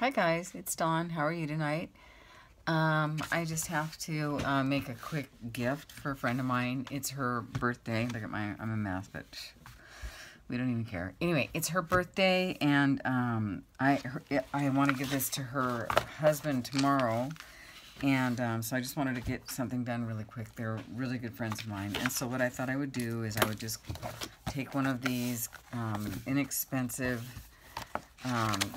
Hi guys, it's Dawn. How are you tonight? I just have to make a quick gift for a friend of mine. It's her birthday. Look at I'm a mess, but we don't even care. Anyway, it's her birthday, and I want to give this to her husband tomorrow. And so I just wanted to get something done really quick. They're really good friends of mine. And so what I thought I would do is I would just take one of these inexpensive,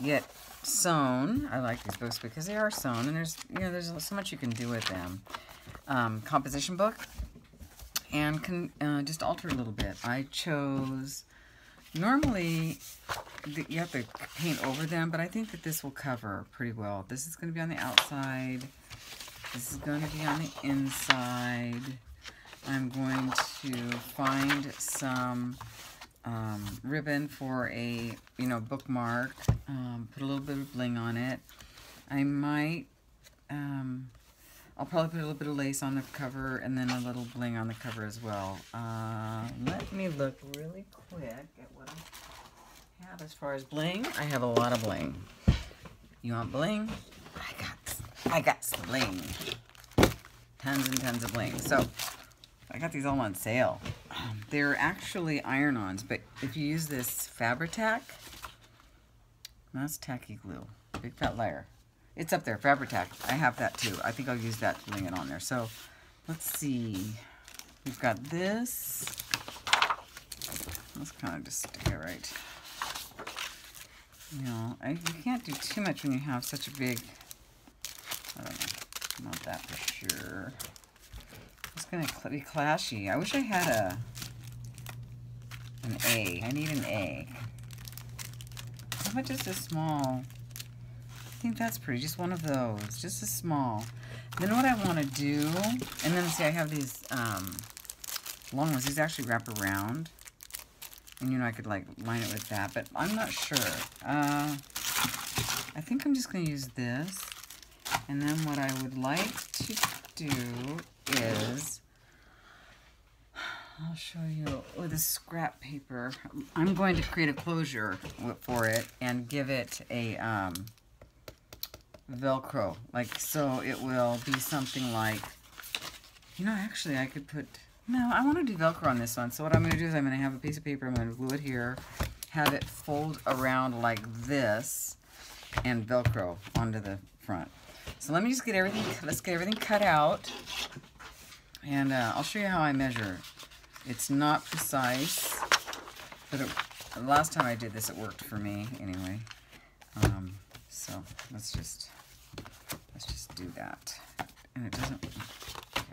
yet sewn. I like these books because they are sewn, and there's so much you can do with them. Composition book, and can just alter a little bit. I chose, normally you have to paint over them, but I think that this will cover pretty well. This is going to be on the outside. This is going to be on the inside. I'm going to find some ribbon for a bookmark, put a little bit of bling on it. I might I'll probably put a little bit of lace on the cover and then a little bling on the cover as well. Let me look really quick at what I have as far as bling. I have a lot of bling. You want bling? I got some bling. Tons and tons of bling. So I got these all on sale. They're actually iron-ons, but if you use this Fabri-Tac, that's tacky glue. Big fat liar. It's up there, Fabri-Tac. I have that too. I think I'll use that to bling it on there. So let's see. We've got this. Let's kind of just stick it right. You can't do too much when you have such a big, I don't know, not that for sure. It's going to be clashy. I wish I had an A. I need an A. How about just a small? I think that's pretty. Just one of those. Just a small. Then what I want to do, and then see, I have these long ones. These actually wrap around. And I could like line it with that, but I'm not sure. I think I'm just going to use this. And then what I would like to do is, I'll show you with a scrap paper. I'm going to create a closure for it and give it a Velcro, like, so it will be something like, actually I could put, no, I want to do Velcro on this one. So what I'm going to do is I'm going to have a piece of paper, I'm going to glue it here, have it fold around like this, and Velcro onto the front. So let me just get everything, let's get everything cut out, and I'll show you how I measure. It's not precise, but the last time I did this, it worked for me anyway. So let's just do that. And it doesn't, okay.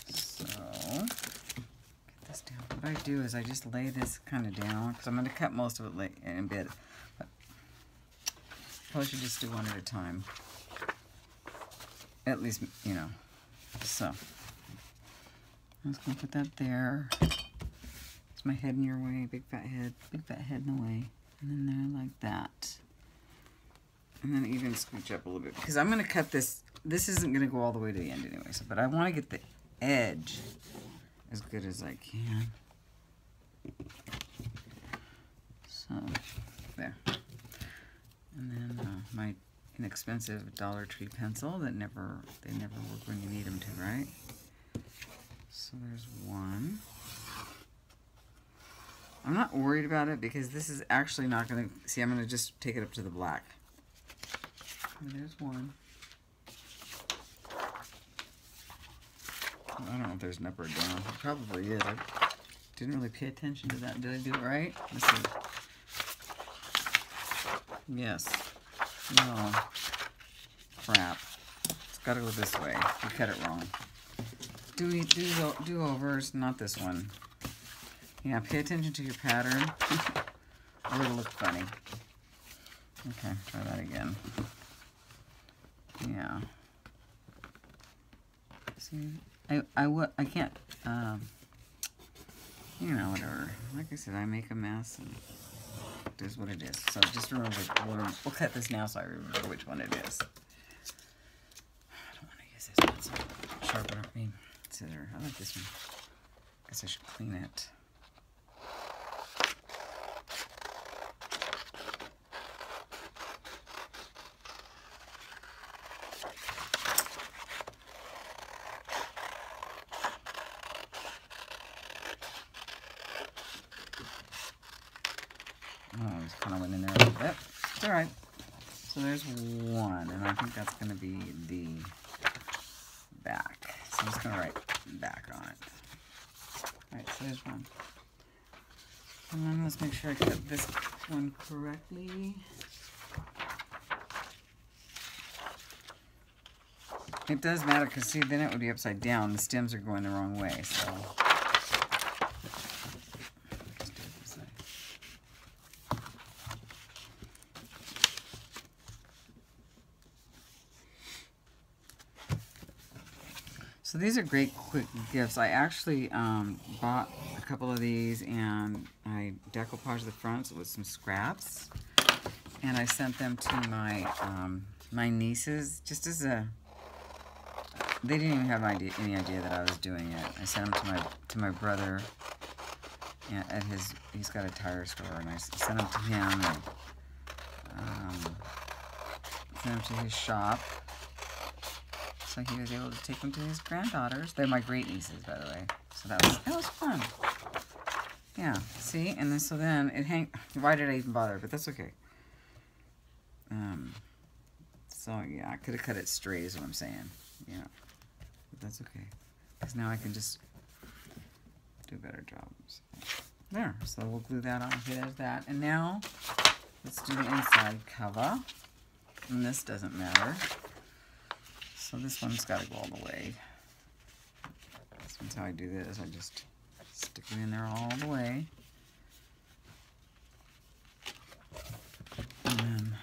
So, get this down. What I do is I just lay this kind of down, because I'm going to cut most of it in a bit. But probably should just do one at a time. At least, so. I'm just going to put that there. It's my head in your way, big fat head in the way. And then there like that. And then even scooch up a little bit, because I'm going to cut this. This isn't going to go all the way to the end anyway, so, but I want to get the edge as good as I can. So, there. And then my inexpensive Dollar Tree pencil that they never work when you need them to, right? So there's one. I'm not worried about it because this is actually not going to, see, I'm going to just take it up to the black. And there's one. I don't know if there's an up or down. It probably is. I didn't really pay attention to that. Did I do it right? Let's see. Yes. No. Crap. It's got to go this way. You cut it wrong. Do-overs, not this one. Yeah, pay attention to your pattern, or it'll look funny. Okay, try that again. Yeah. See, I can't, whatever. Like I said, I make a mess, and it is what it is. So just remember, we'll cut this now so I remember which one it is. I don't want to use this pencil. Sharpener, scissor. I like this one. Guess I should clean it. Oh, I just kind of went in there a little bit. It's all right. So there's one, and I think that's going to be the back. So I'm just going to write back on it. All right, so there's one. And then let's make sure I cut this one correctly. It does matter because, see, then it would be upside down. The stems are going the wrong way, so. So these are great quick gifts. I actually bought a couple of these and I decoupaged the fronts with some scraps. And I sent them to my my nieces just as a... They didn't even have any idea that I was doing it. I sent them to my brother at his... He's got a tire store, and I sent them to him and sent them to his shop. So he was able to take them to his granddaughters. They're my great nieces, by the way. So that was fun. Yeah, see? And then, so then it why did I even bother? But that's okay. So yeah, I could have cut it straight is what I'm saying. Yeah. But that's okay. Because now I can just do a better job. So, there. So we'll glue that on. Okay, there's that. And now let's do the inside cover. And this doesn't matter. So this one's got to go all the way. This one's how I do this. I just stick it in there all the way. And then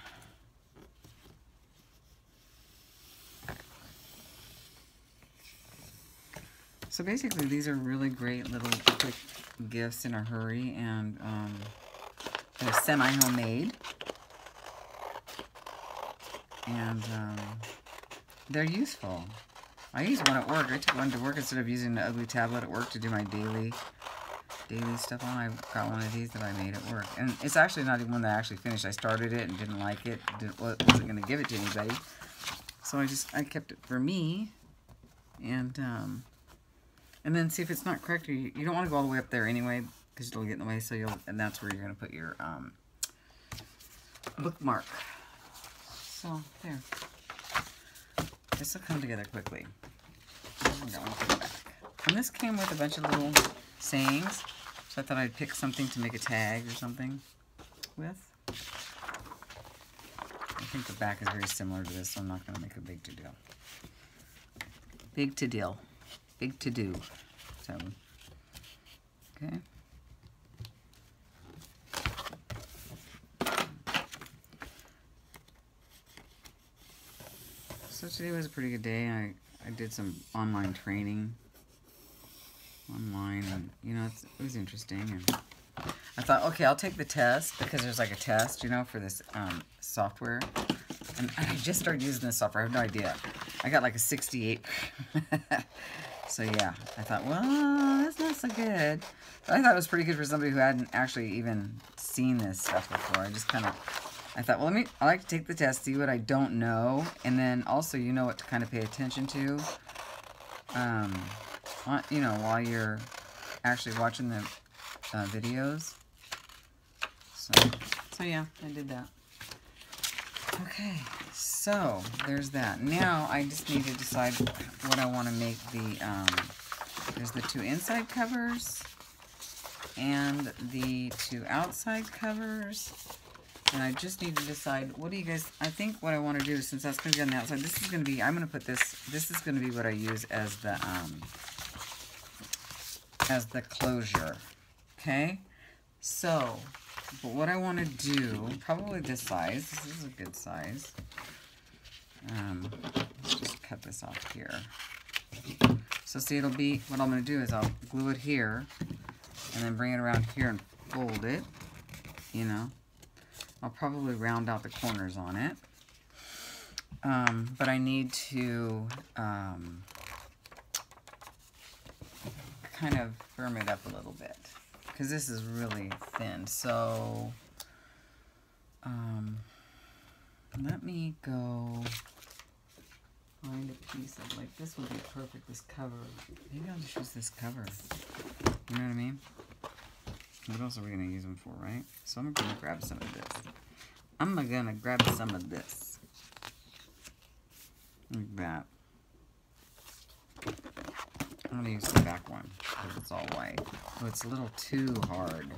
so basically these are really great little quick gifts in a hurry, and they're semi-homemade. And they're useful. I use one at work. I took one to work instead of using the ugly tablet at work to do my daily stuff on. I got one of these that I made at work. And it's actually not even one that I actually finished. I started it and didn't like it. Wasn't going to give it to anybody. So I kept it for me. And then see if it's not correct. You don't want to go all the way up there anyway, because it'll get in the way. So and that's where you're going to put your bookmark. So there. This will come together quickly. And this came with a bunch of little sayings, so I thought I'd pick something to make a tag or something with. I think the back is very similar to this, so I'm not going to make a big to-do. Big to-deal. Big to-do. So, okay. So today was a pretty good day. I did some online training. And, you know, it was interesting. And I thought, okay, I'll take the test, because there's like a test, you know, for this software. And I just started using this software. I have no idea. I got like a 68. So, yeah. I thought, well, that's not so good. But I thought it was pretty good for somebody who hadn't actually even seen this stuff before. I thought, well, I like to take the test, see what I don't know, and then also you know what to kind of pay attention to, you know, while you're actually watching the videos. So yeah, I did that. Okay, so there's that. Now I just need to decide what I want to make there's the 2 inside covers and the 2 outside covers. And I just need to decide, what do you guys, I think what I want to do, since that's going to be on the outside, this is going to be, I'm going to put this is going to be what I use as the closure. Okay? So, but what I want to do, probably this size, this is a good size. Let's just cut this off here. So see, it'll be, what I'm going to do is I'll glue it here, and then bring it around here and fold it, you know. I'll probably round out the corners on it. But I need to kind of firm it up a little bit, because this is really thin. So let me go find a piece of, like, this would be perfect, this cover. Maybe I'll just use this cover. You know what I mean? What else are we going to use them for, right? So I'm going to grab some of this. I'm going to grab some of this. Like that. I'm going to use the back one because it's all white. Oh, it's a little too hard.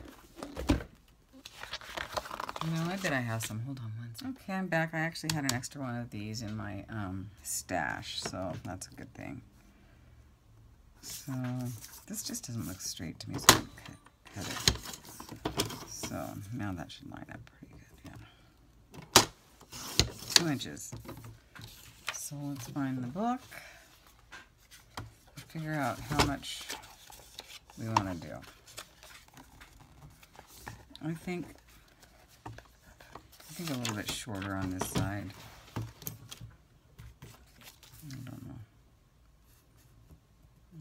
No, I bet I have some. Hold on one second. Okay, I'm back. I actually had an extra one of these in my stash, so that's a good thing. So this just doesn't look straight to me, so I'm going to cut it. So now that should line up pretty good, yeah. 2 inches. So let's find the book. Figure out how much we want to do. I think a little bit shorter on this side. I don't know.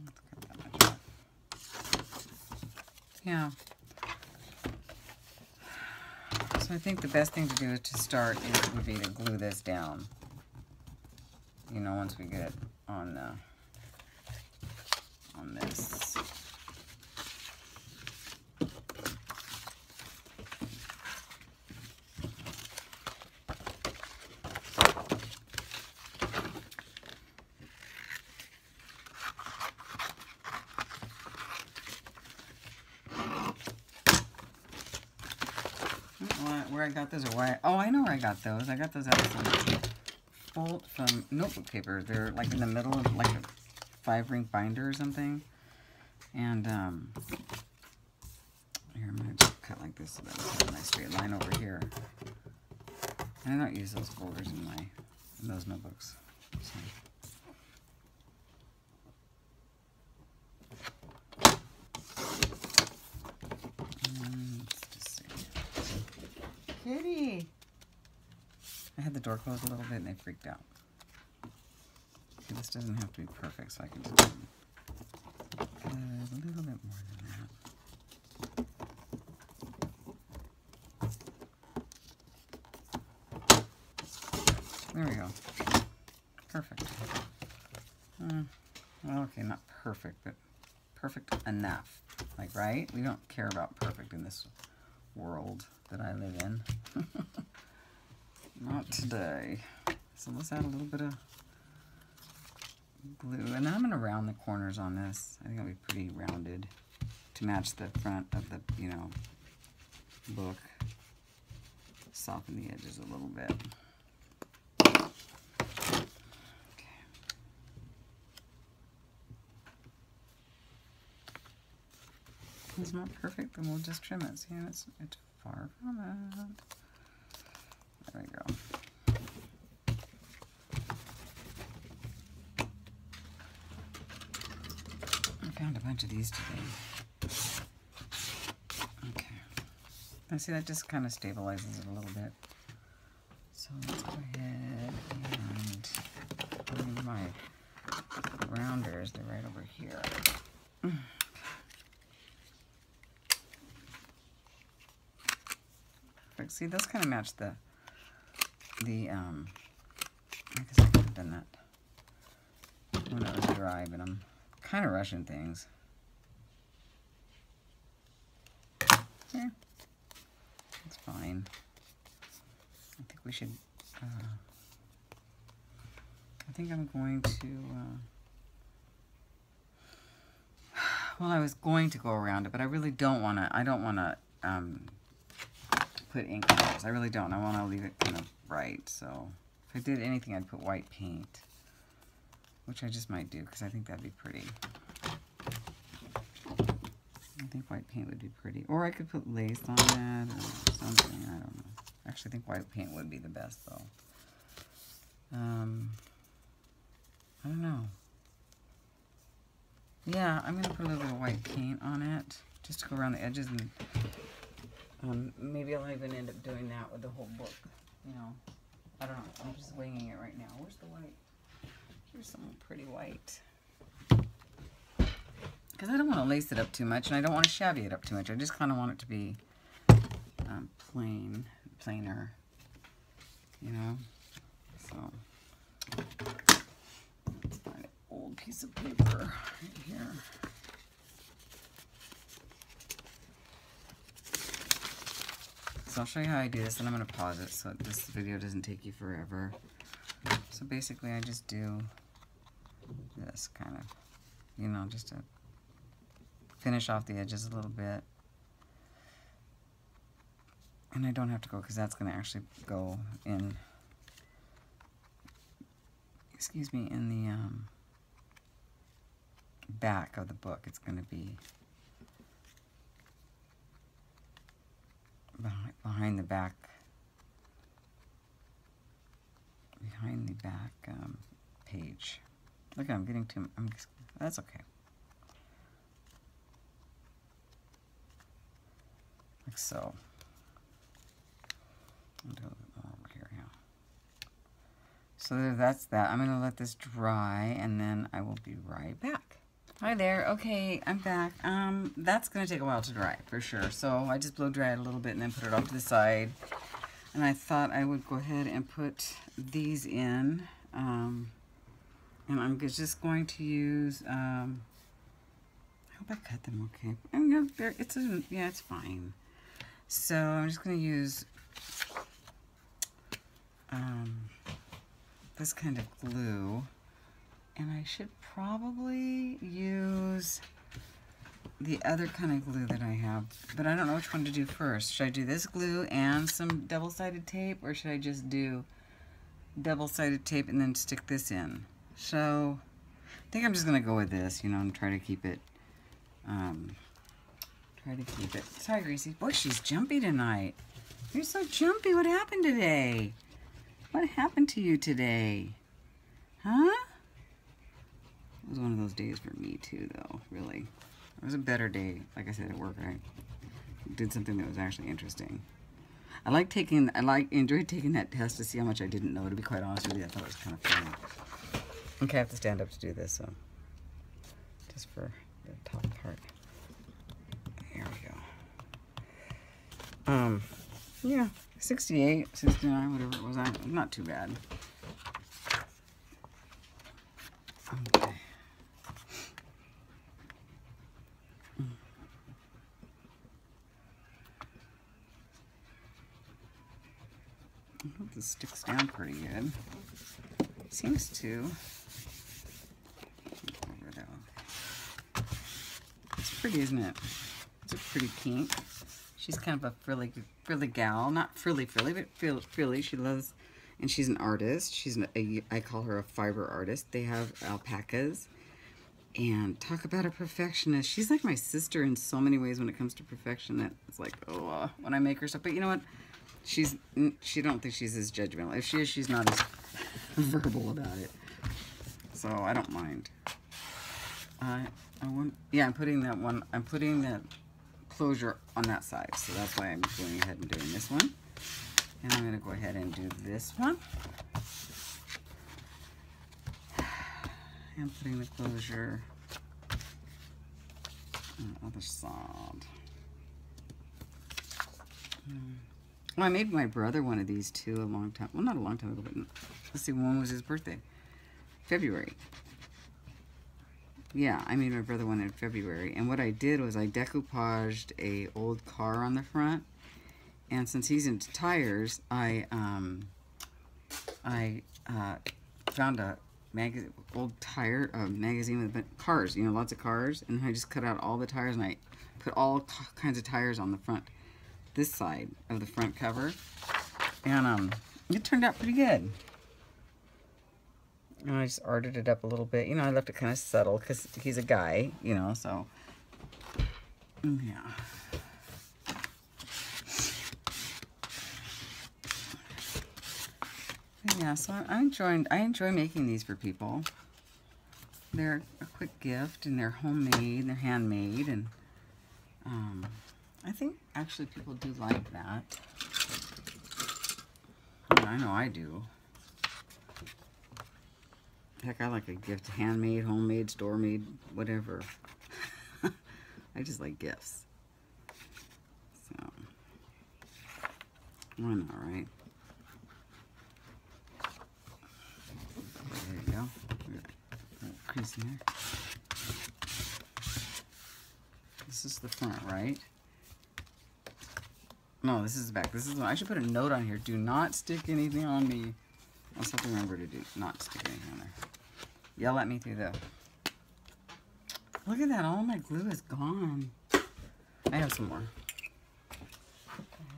Let's cut that much off. Yeah. So I think the best thing to do to start would be to glue this down. You know, once we get it on this. Where I got those or why? Oh, I know where I got those. I got those out of some notebook paper. They're like in the middle of like a 5-ring binder or something. And here, I'm gonna just cut like this so that it's a nice straight line over here. And I don't use those folders in those notebooks. So. Kitty! I had the door closed a little bit and they freaked out. Okay, this doesn't have to be perfect, so I can just cut a little bit more than that. There we go. Perfect. Well, okay, not perfect, but perfect enough. Like, right? We don't care about perfect in this world that I live in. Not today. So let's add a little bit of glue. And then I'm going to round the corners on this. I think it'll be pretty rounded to match the front of the, you know, book. Soften the edges a little bit. Okay. If it's not perfect, then we'll just trim it. See, it's far from it. There we go. I found a bunch of these today. Okay. Now see, that just kind of stabilizes it a little bit. So let's go ahead and move my rounders. They're right over here. Perfect. See, those kind of match I guess I could have done that when it was dry, but I'm kind of rushing things. Yeah, that's fine. I think we should, I think I'm going to, well, I was going to go around it, but I really don't want to, I don't want to put ink on this. I really don't. I want to leave it kind of bright, so if I did anything, I'd put white paint, which I just might do because I think that'd be pretty. I think white paint would be pretty. Or I could put lace on that or something. I don't know. Actually, I think white paint would be the best, though. I don't know. Yeah, I'm going to put a little bit of white paint on it just to go around the edges, and maybe I'll even end up doing that with the whole book. You know, I don't know. I'm just winging it right now. Where's the white? Here's some pretty white. Because I don't want to lace it up too much, and I don't want to shabby it up too much. I just kind of want it to be plainer, you know? So, let's find an old piece of paper right here. So I'll show you how I do this, and I'm going to pause it so this video doesn't take you forever. So basically I just do this kind of, you know, just to finish off the edges a little bit. And I don't have to go because that's going to actually go in, excuse me, in the back of the book. It's going to be behind the back, page. Look, I'm getting too, that's okay. Like so. I'll do it over here, yeah. So that's that. I'm going to let this dry, and then I will be right back. Hi there. Okay, I'm back. That's going to take a while to dry, for sure. So I just blow dry it a little bit and then put it off to the side. And I thought I would go ahead and put these in. And I'm just going to use, I hope I cut them okay. I mean, yeah, it's fine. So I'm just going to use this kind of glue, and I should probably use the other kind of glue that I have, but I don't know which one to do first. Should I do this glue and some double-sided tape, or should I just do double-sided tape and then stick this in? So I think I'm just gonna go with this, you know, and try to keep it sorry, Gracie. Boy, she's jumpy tonight. You're so jumpy. What happened today? What happened to you today? Huh? It was one of those days for me too, though, really. It was a better day. Like I said, at work, I did something that was actually interesting. I enjoyed taking that test to see how much I didn't know, to be quite honest with you. I thought it was kind of fun. Okay, I have to stand up to do this, so just for the top part. There we go. Yeah, 68, 69, whatever it was. Not too bad. Okay. I hope this sticks down pretty good. Seems to. It's pretty, isn't it? It's a pretty pink. She's kind of a frilly gal. Not frilly, but frilly. She loves, and she's an artist. I call her a fiber artist. They have alpacas. And talk about a perfectionist. She's like my sister in so many ways when it comes to perfection. It's like, oh, when I make her stuff. But you know what? She don't think she's as judgmental. If she is, she's not as verbal about it. So I don't mind. I'm putting that closure on that side. So that's why I'm going ahead and doing this one. And I'm going to go ahead and do this one. And putting the closure on the other side. Well, I made my brother one of these too a long time. Well, not a long time ago, but let's see, when was his birthday? February. Yeah, I made my brother one in February. And what I did was I decoupaged a old car on the front. And since he's into tires, I found a old tire magazine with cars, you know, lots of cars. And I just cut out all the tires and I put all kinds of tires on the front, this side of the front cover. And it turned out pretty good. And I just arted it up a little bit. You know, I left it kind of subtle because he's a guy, you know, so. Yeah. Yeah, so I enjoy making these for people. They're a quick gift, and they're homemade, they're handmade, and I think actually people do like that. I know I do. Heck, I like a gift, handmade, homemade, store-made, whatever. I just like gifts. So, why not, right? There you go. Crease in there. This is the front, right? No, this is the back. This is the one. I should put a note on here. Do not stick anything on me. I'll have to remember to do not stick anything on there. Yell at me through the... Look at that. All my glue is gone. I have some more. I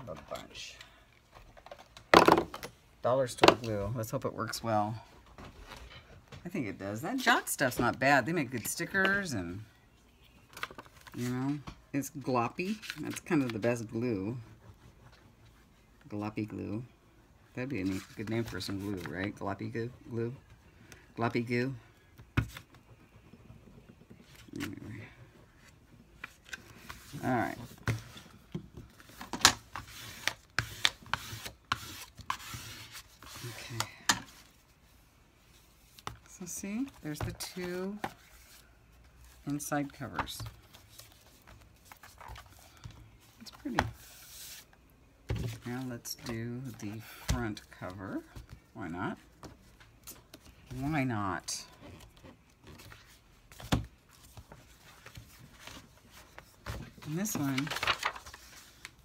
have a bunch. Dollar store glue. Let's hope it works well. I think it does. That Jot stuff's not bad. They make good stickers and, you know, it's gloppy. That's kind of the best glue. Gloppy glue. That'd be a good name for some glue, right? Gloppy glue. Gloppy goo. Anyway. All right. Okay. So see, there's the two inside covers. It's pretty. Now let's do the front cover. Why not? Why not? And this one,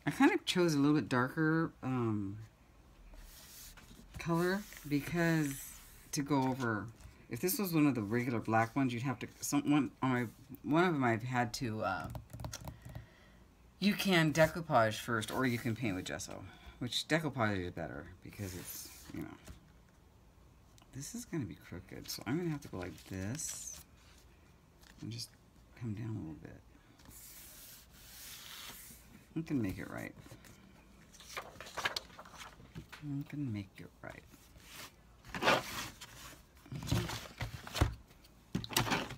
I kind of chose a little bit darker color because to go over. If this was one of the regular black ones, you'd have to one of them I've had to. You can decoupage first, or you can paint with gesso, which decoupage is better because it's, you know. This is going to be crooked, so I'm going to have to go like this and just come down a little bit. I can make it right. I can make it right. I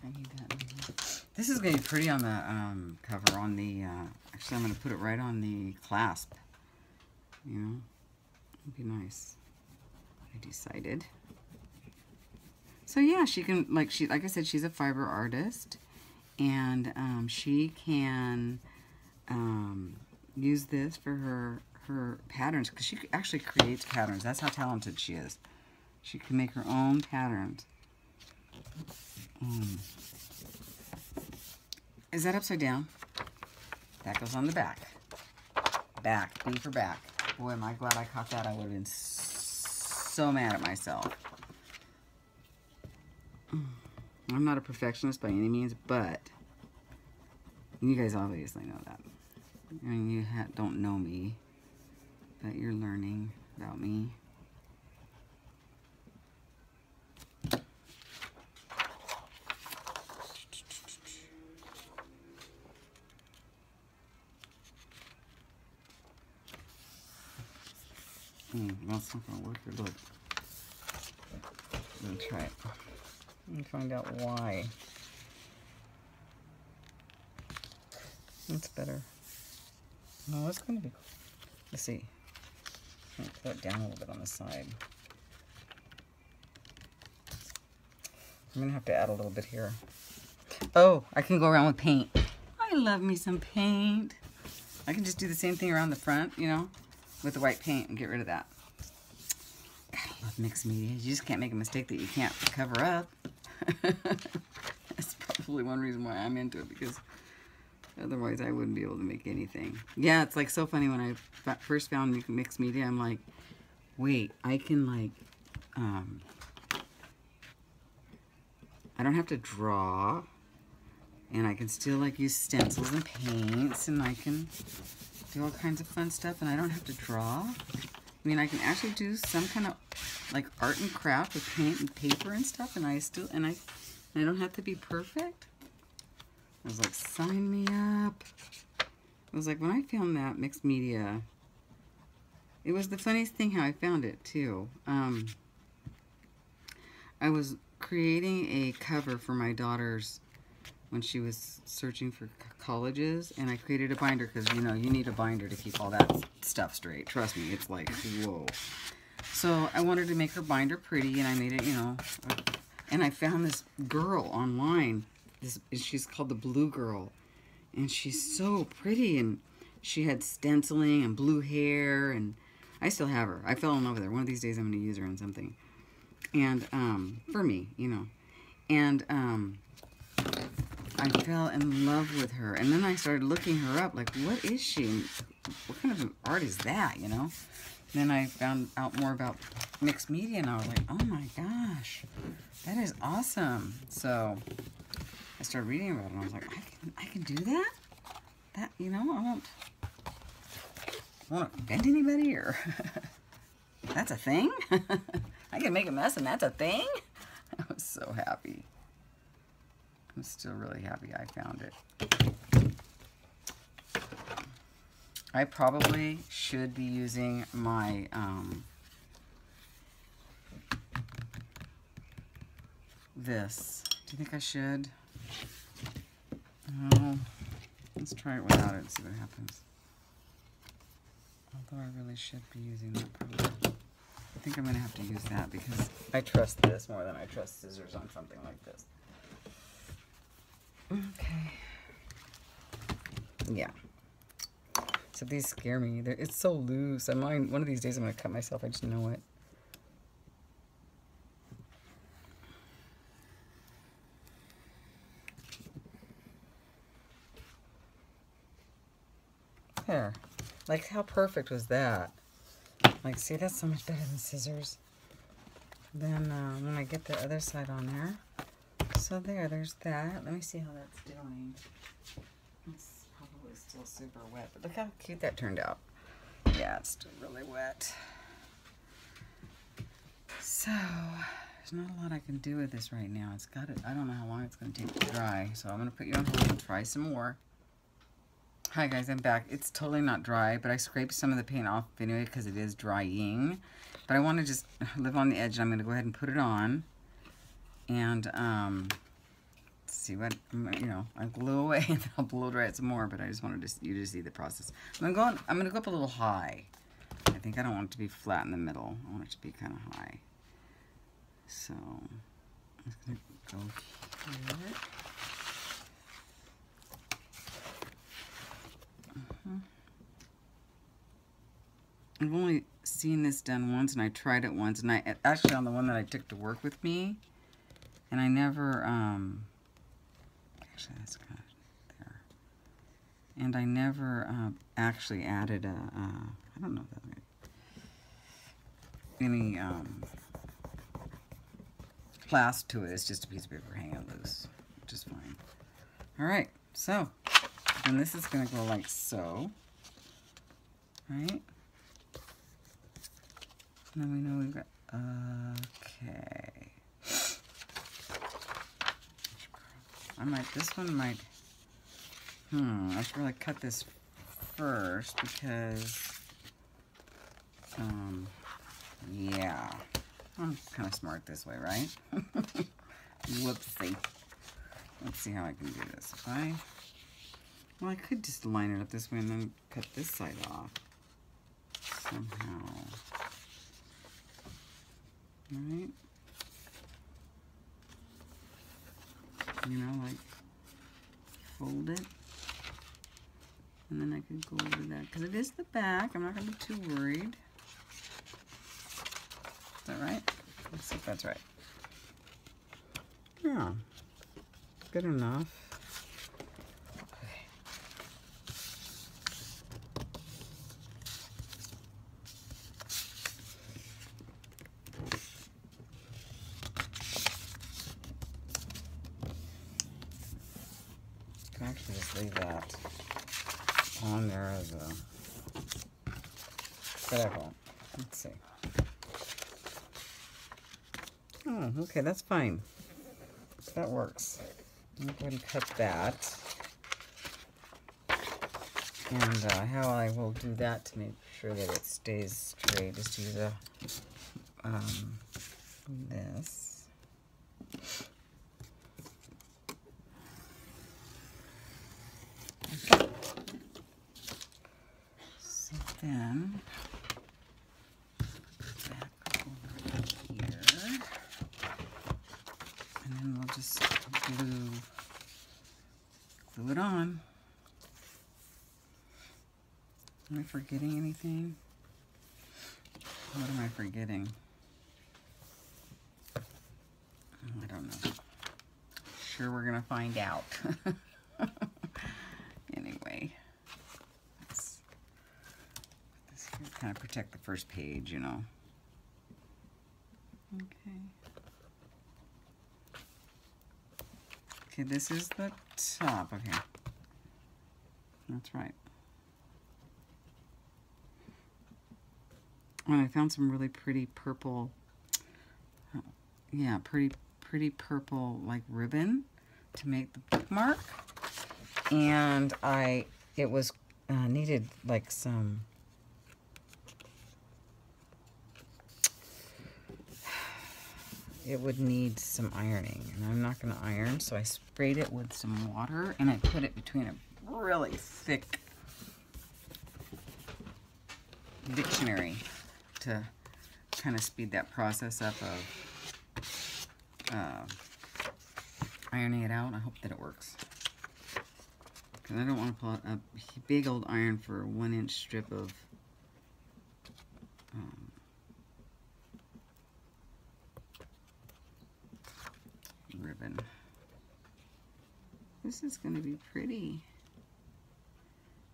need that in here. This is going to be pretty on the cover. On the actually, I'm going to put it right on the clasp. You know, it'd be nice. I decided. So yeah, she can like I said, she's a fiber artist, and she can use this for her patterns because she actually creates patterns. That's how talented she is. She can make her own patterns. Is that upside down? That goes on the back. Back, B for back. Boy, am I glad I caught that. I would have been so mad at myself. I'm not a perfectionist by any means, but you guys obviously know that. I mean, you don't know me, but you're learning about me. Well, it's not going to work. Look. I'm going to try it. Let me find out why. That's better. No, it's going to be... Let's see. I'm going to put it down a little bit on the side. I'm going to have to add a little bit here. Oh, I can go around with paint. I love me some paint. I can just do the same thing around the front, you know, with the white paint and get rid of that. God, I love mixed media. You just can't make a mistake that you can't cover up. That's probably one reason why I'm into it, because otherwise I wouldn't be able to make anything. Yeah, it's like so funny when I first found mixed media. I'm like, wait, I can like, I don't have to draw, and I can still like use stencils and paints, and I can do all kinds of fun stuff, and I don't have to draw. I mean, I can actually do some kind of like art and craft with paint and paper and stuff, and I don't have to be perfect. I was like, sign me up. It was like when I found that mixed media, it was the funniest thing how I found it too. I was creating a cover for my daughter's when she was searching for colleges, and I created a binder because, you know, you need a binder to keep all that stuff straight. Trust me, it's like, whoa. So I wanted to make her binder pretty, and I made it, you know, and I found this girl online. She's called the Blue Girl, and she's so pretty, and she had stenciling and blue hair, and I still have her. I fell in love with her. One of these days I'm going to use her in something. And, for me, you know. And, I fell in love with her, and then I started looking her up, like, what is she? what kind of art is that, you know? And then I found out more about mixed media, and I was like, oh my gosh, that is awesome. So I started reading about it, and I was like, I can do that? That, you know, I won't offend anybody, or that's a thing? I can make a mess, and that's a thing? I was so happy. I'm still really happy I found it. I probably should be using my this. Do you think I should? Oh, let's try it without it and see what happens. Although I really should be using that probably. I think I'm going to have to use that because I trust this more than I trust scissors on something like this. Okay. Yeah. So these scare me. It's so loose. One of these days I'm going to cut myself. I just know it. There. Like, how perfect was that? Like, see, that's so much better than scissors. Then when I get the other side on there. So there's that. Let me see how that's doing. It's probably still super wet, but look how cute that turned out. Yeah, it's still really wet. So there's not a lot I can do with this right now. It's got it. I don't know how long it's going to take to dry, so I'm going to put you on hold and try some more. Hi guys, I'm back. It's totally not dry, but I scraped some of the paint off anyway because it is drying. But I want to just live on the edge. I'm going to go ahead and put it on. And see what, you know, I glue away and I'll blow dry it some more, but I just wanted you to see the process. I'm going to go up a little high. I think I don't want it to be flat in the middle. I want it to be kind of high. So I'm just going to go here. I've only seen this done once, and I tried it once, and I actually on the one that I took to work with me, and I never, actually that's kind of there, and I never actually added I don't know if that any clasp to it. It's just a piece of paper hanging loose, which is fine. All right, so then this is going to go like so, right? And then we know we've got, okay. This one might, I should really cut this first because, yeah. I'm kind of smart this way, right? Whoopsie. Let's see how I can do this. Well, I could just line it up this way and then cut this side off somehow. Right? You know, like fold it. And then I can go over that. Because it is the back. I'm not going to be too worried. Is that right? Let's see if that's right. Yeah. Good enough. Actually just leave that on there as a, but I won't. Let's see. Oh, okay, that's fine. That works. I'm going to go ahead and cut that. And how I will do that to make sure that it stays straight is to use this. So then, back over here, and then we'll just glue it on. Am I forgetting anything? What am I forgetting? I don't know. Sure, we're gonna find out. Anyway, kind of protect the first page, you know. Okay. Okay, this is the top. Okay. That's right. And I found some really pretty purple, yeah, pretty purple like ribbon to make the bookmark. And it was needed like some, it would need some ironing, and I'm not going to iron, so I sprayed it with some water and I put it between a really thick dictionary to kind of speed that process up of ironing it out. I hope that it works, because I don't want to pull out a big old iron for a 1-inch strip of ribbon. This is going to be pretty,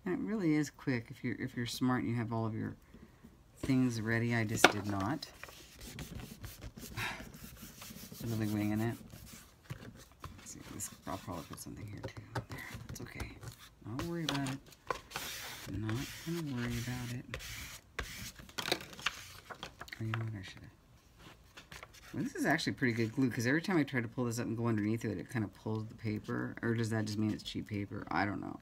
and it really is quick if you're smart and you have all of your things ready. I just did not. Really winging it. Let's see, I'll probably put something here too. There, that's okay. Don't worry about it. I'm not gonna worry about it. Oh, you know what I should have. Well, this is actually pretty good glue, because every time I try to pull this up and go underneath it, it kind of pulls the paper. Or does that just mean it's cheap paper? I don't know.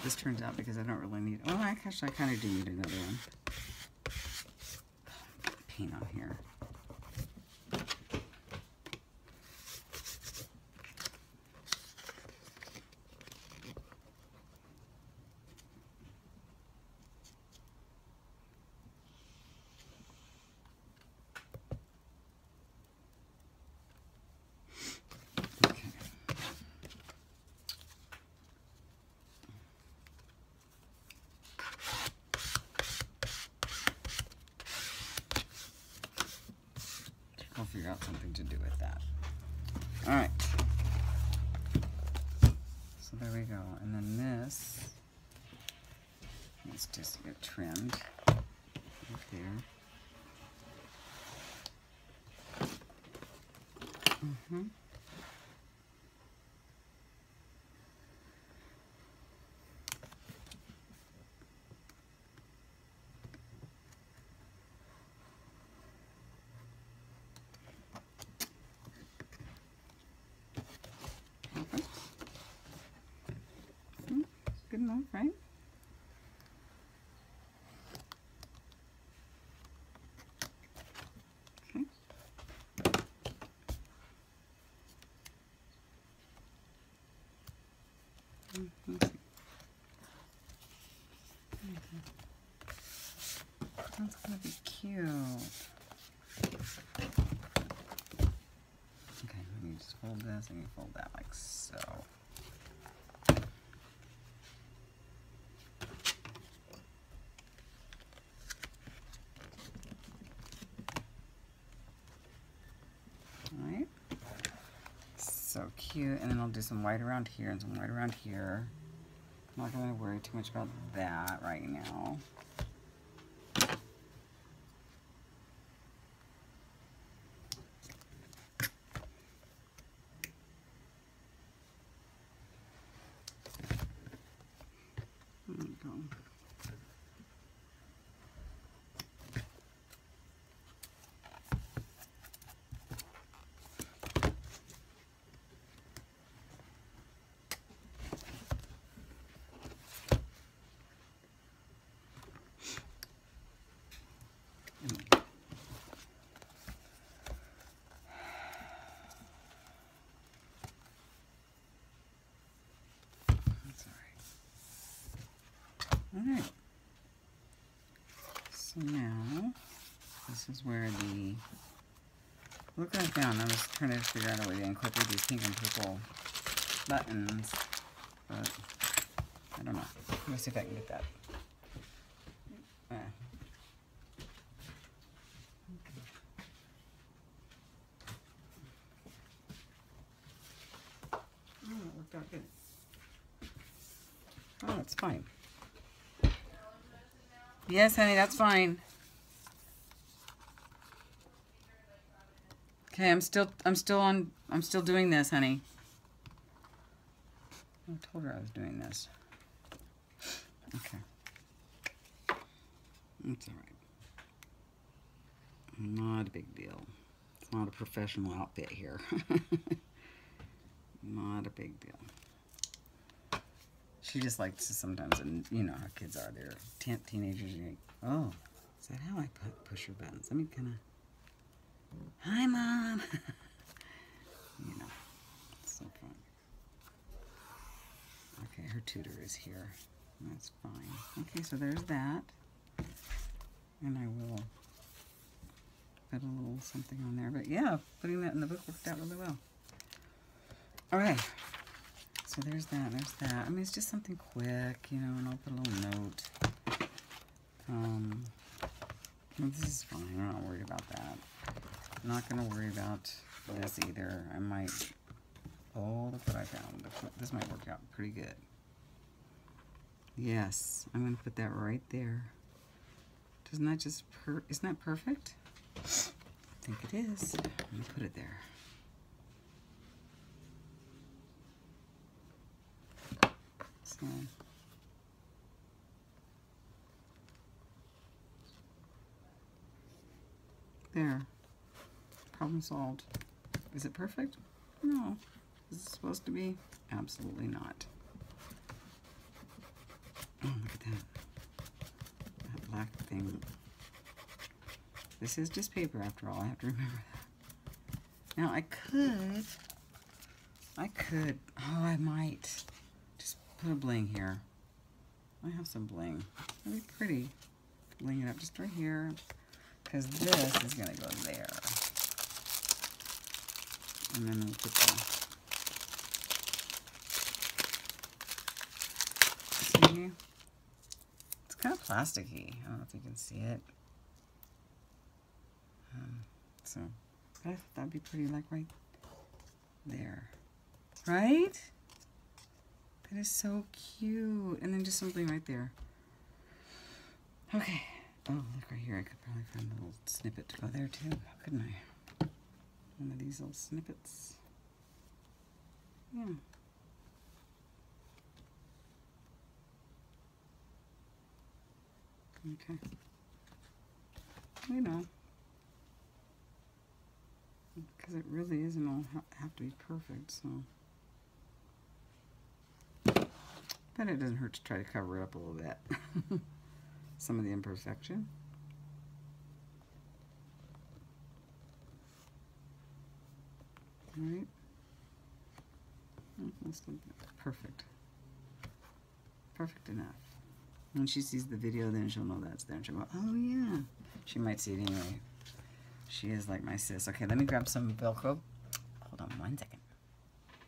This turns out, because I don't really need, well, actually I kind of do need another one. Paint on here. I'll figure out something to do with that. All right. So there we go. And then this needs just to get trimmed right there. Good enough, right? Okay. That's gonna be cute. Okay, let me just fold this and you fold that like so. Alright. So cute. And then I'll do some white around here and some white around here. I'm not going to worry too much about that right now. There we go. Alright, so now this is where the, look what I found. I was trying to figure out a way to incorporate these pink and purple buttons, but I don't know. Let me see if I can get that. Oh, it worked out good. Oh, that's fine. Yes, honey, that's fine. Okay, I'm still doing this, honey. I told her I was doing this. Okay. That's all right. Not a big deal. It's not a professional outfit here. Not a big deal. She just likes to sometimes, and you know how kids are. They're teenagers. And you're like, oh, is that how I push her buttons? Let me kind of. Hi, Mom. You know, it's so fun. Okay, her tutor is here. That's fine. Okay, so there's that. And I will put a little something on there. But yeah, putting that in the book worked out really well. Okay. So there's that, there's that. I mean, it's just something quick, you know, and I'll put a little note. This is fine. I'm not worried about that. I'm not going to worry about this either. I might... Oh, look what I found. This might work out pretty good. Yes, I'm going to put that right there. Doesn't that just... Isn't that perfect? I think it is. I'm going to put it there. So... There. Problem solved. Is it perfect? No. Is it supposed to be? Absolutely not. Oh, look at that. That black thing. This is just paper after all. I have to remember that. Now I could, oh, I might just put a bling here. I have some bling. That'd be pretty. Bling it up just right here. Because this is going to go there. And then we'll put the... See? It's kind of plasticky. I don't know if you can see it. So, I thought that'd be pretty, like, right there. Right? That is so cute. And then just something right there. Okay. Oh, look right here. I could probably find a little snippet to go there too, couldn't I? One of these little snippets. Yeah. Okay. You know. Because it really isn't all have to be perfect, so. But it doesn't hurt to try to cover it up a little bit. Some of the imperfection. All right. That's perfect. Perfect enough. When she sees the video, then she'll know that's there. And she'll go, oh yeah. She might see it anyway. She is like my sis. Okay, let me grab some Velcro. Hold on 1 second.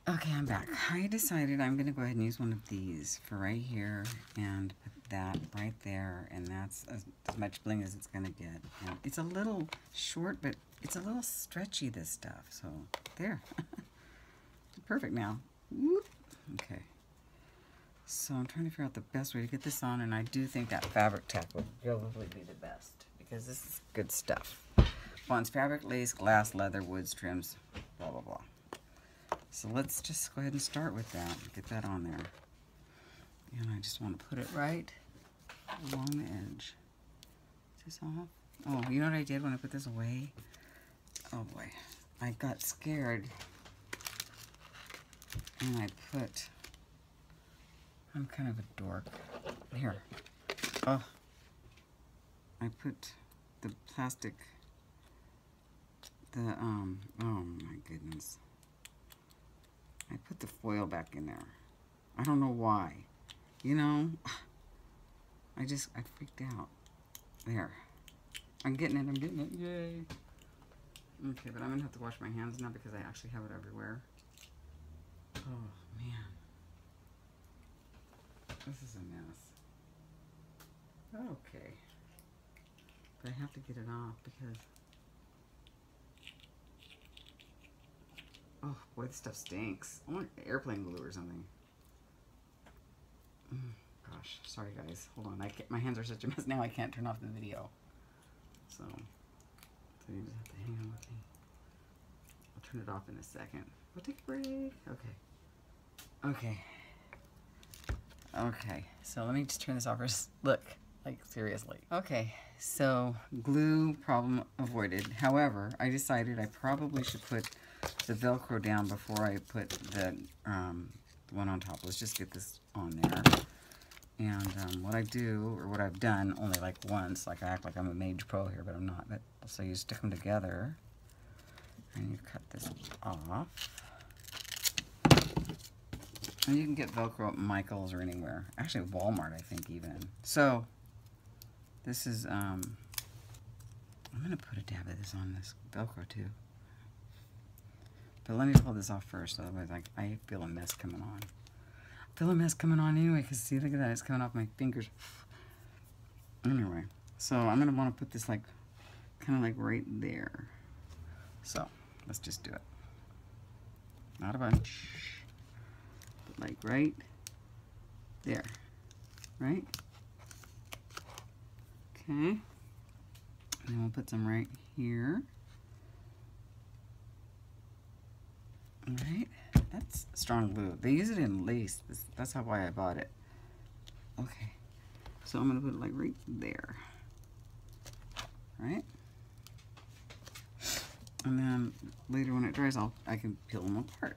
Okay, I'm back. I decided I'm going to go ahead and use one of these for right here and put that right there, and that's as much bling as it's going to get. And it's a little short, but it's a little stretchy, this stuff. So, there. Perfect now. Whoop. Okay. So, I'm trying to figure out the best way to get this on, and I do think that fabric tack would probably be the best, because this is good stuff. Bonds fabric, lace, glass, leather, woods, trims, blah, blah, blah. So let's just go ahead and start with that. Get that on there. And I just want to put it right along the edge. Is this off? Oh, you know what I did when I put this away? Oh boy. I got scared. And I put... I'm kind of a dork. Here. Oh. I put the plastic... oh my goodness. I put the foil back in there. I don't know why. You know, I freaked out. There. I'm getting it, yay. Okay, but I'm gonna have to wash my hands now because I actually have it everywhere. Oh, man. This is a mess. Okay. But I have to get it off because... Oh, boy, this stuff stinks. I want airplane glue or something. Gosh, sorry guys. Hold on. My hands are such a mess now I can't turn off the video. So you just have to hang on with me. I'll turn it off in a second. We'll take a break. Okay. Okay, so let me just turn this off first. Look, like seriously. Okay, so glue problem avoided. However, I decided I probably should put the Velcro down before I put the one on top. Let's just get this on there. And what I do, or what I've done only like once, like I act like I'm a mage pro here, but I'm not. But so you stick them together and you cut this off. And you can get Velcro at Michael's or anywhere. Actually, Walmart, I think, even. So, this is, I'm going to put a dab of this on this Velcro, too. But let me pull this off first, otherwise I feel a mess coming on. I feel a mess coming on anyway, because see, look at that, it's coming off my fingers. Anyway, so I'm going to want to put this, like, kind of like right there. So, let's just do it. Not a bunch. Like right there, right? Okay, and then we'll put some right here. All right, that's strong glue. They use it in lace. That's why I bought it. Okay, so I'm gonna put it like right there, right? And then later when it dries, I can peel them apart.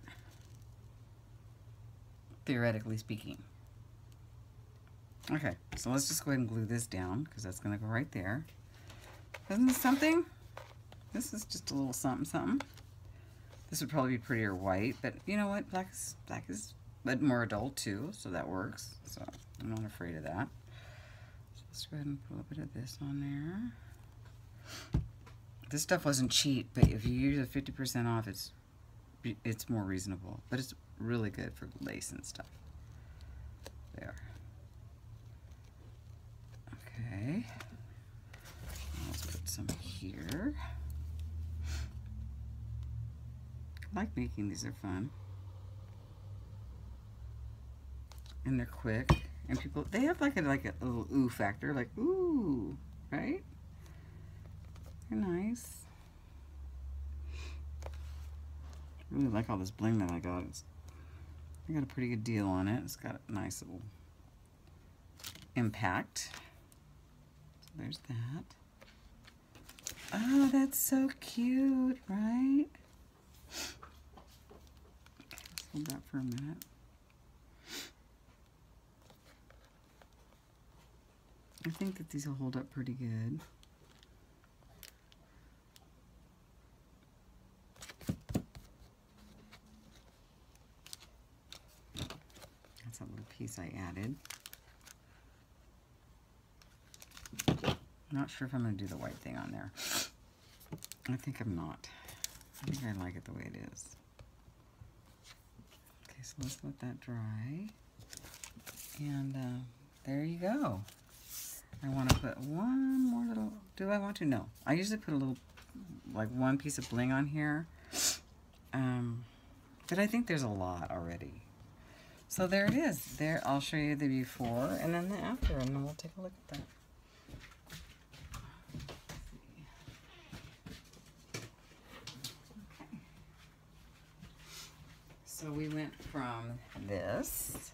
Theoretically speaking. Okay, so let's just go ahead and glue this down because that's going to go right there. Isn't this something? This is just a little something something. This would probably be prettier white, but you know what? Black is but more adult too, so that works. So I'm not afraid of that. So let's go ahead and put a bit of this on there. This stuff wasn't cheap, but if you use a 50% off, it's more reasonable. But it's really good for lace and stuff. There. Okay. Let's put some here. I like making these, they're fun. And they're quick. And people, they have like a little ooh factor, like ooh, right? They're nice. I really like all this bling that I got. I got a pretty good deal on it. It's got a nice little impact. So there's that. Oh, that's so cute, right? Okay, let's hold that for a minute. I think that these will hold up pretty good. That's a little piece I added. I'm not sure if I'm going to do the white thing on there. I think I'm not. I think I like it the way it is. Okay, so let's let that dry. And there you go. I want to put one more little, do I want to? No. I usually put a little, like one piece of bling on here. But I think there's a lot already. So there it is. There, I'll show you the before and then the after, and then we'll take a look at that. Okay. So we went from this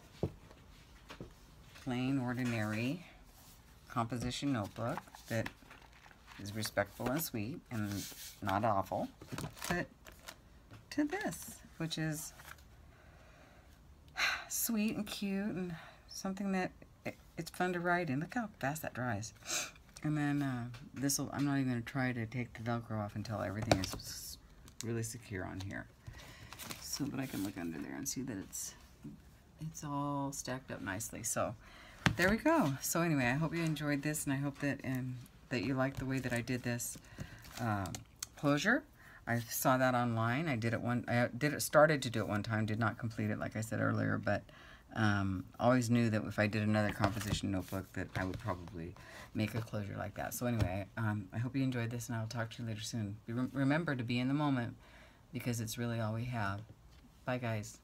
plain, ordinary composition notebook that is respectful and sweet and not awful, but to this, which is sweet and cute and something that it's fun to write in. Look how fast that dries. And then this'll, I'm not even going to try to take the Velcro off until everything is really secure on here. So, but I can look under there and see that it's all stacked up nicely. So there we go. So anyway, I hope you enjoyed this, and I hope that that you liked the way that I did this closure. I saw that online. I did it started to do it one time, did not complete it like I said earlier, but Always knew that if I did another composition notebook that I would probably make a closure like that. So anyway, I hope you enjoyed this, and I'll talk to you later soon. Remember to be in the moment, because it's really all we have. Bye, guys.